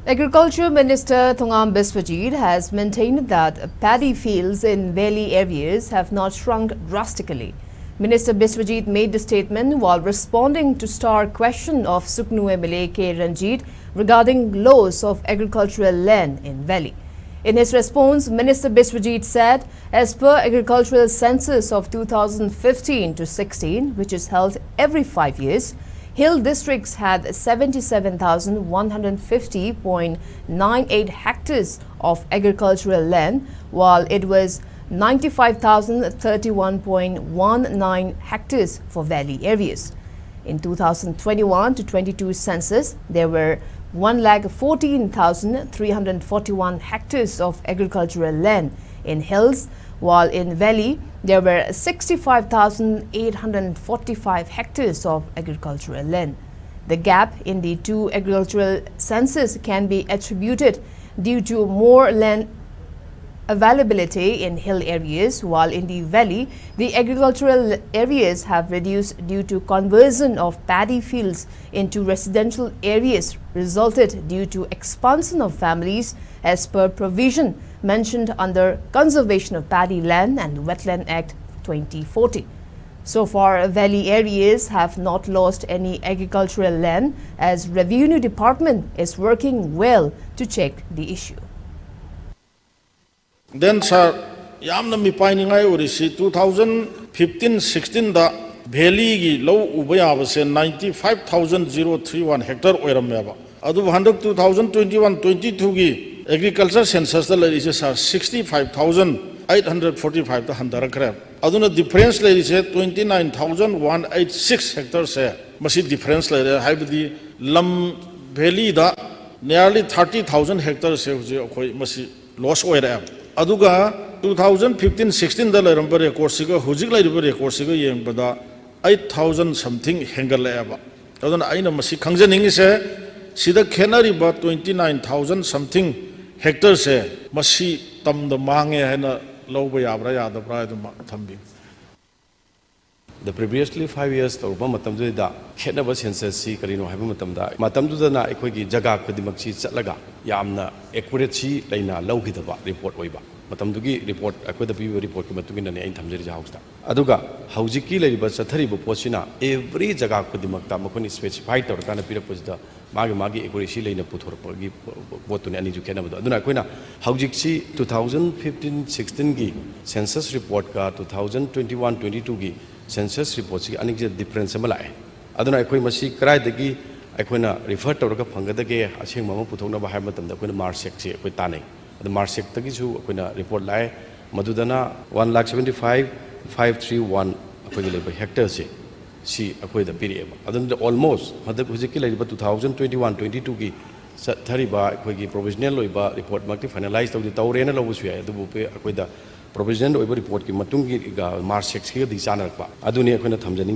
Agriculture Minister Biswajit has maintained that paddy fields in valley areas have not shrunk drastically. Minister Biswajit made the statement while responding to star question of Suknu MLA K. Ranjit regarding loss of agricultural land in valley. In his response, Minister Biswajit said, as per agricultural census of 2015 to 16, which is held every 5 years, hill districts had 77,150.98 hectares of agricultural land, while it was 95,031.19 hectares for valley areas. In 2021 to 22 census, there were 1,14,341 hectares of agricultural land in hills, while in valley there were 65,845 hectares of agricultural land. The gap in the two agricultural census can be attributed due to more land availability in hill areas, while in the valley, the agricultural areas have reduced due to conversion of paddy fields into residential areas resulted due to expansion of families as per provision mentioned under Conservation of Paddy Land and Wetland Act 2040. So far, valley areas have not lost any agricultural land as Revenue Department is working well to check the issue. Then, sir, yamna mi painingai urisi 2015-16 da valley gi low ubaya base 95,031 hectare oirameba. Adu handak 2021-22 gi agriculture census da larisi sir 65,845 da handara krab. Aduna difference larisi 29,186 hectares hai. Masi difference larisi haibadi lam valley da nearly 30,000 hectares hai huje koi masi loss oirab. Aduga 2015-16 da lairamba record siga hujik lairiba record siga yengbada 8,000 something hengaleba. Aduna aina masi khangjaningi se sida khenariba 29,000 something hectares se masi tamda mange haina lawba yabra yadabra aduma thambi. The previously 5 years to matam du da khena ba census si karino haiba matam du na ekoi gi jaga khodimak chi chatlaga yamna accuracy laina lawgidaba report oiba matam du gi report ekoi da piwa report ki matugin ne ain thamjeri ja hausta aduga haujiki laiba chathari bo posina every jaga khodimak ta makoni specify tor kana pira posida magi accuracy laina puthor gi botune ani ju khena ba aduna koina haujik si 2015-16 gi census report ka 2021-22 gi census report si anik difference ma lai aduna ekoi masi krai dagi ekoina refer tawraga phangadage aseng mama puthokna ba hai matam da koina marsek si ekoi tanai adu marsek tagi su koina report lai madudana 1,75,531 ekoi leba hectare si ekoi da piri adun almost hadak hujiki leba 2021-22 gi thari ba ekoi gi provisional loiba report makti finalize tawdi tawrena lobu su ya adu bu pe ekoi da provisional report ki matung gi March 6 ki di channel pa aduni akhona thamjani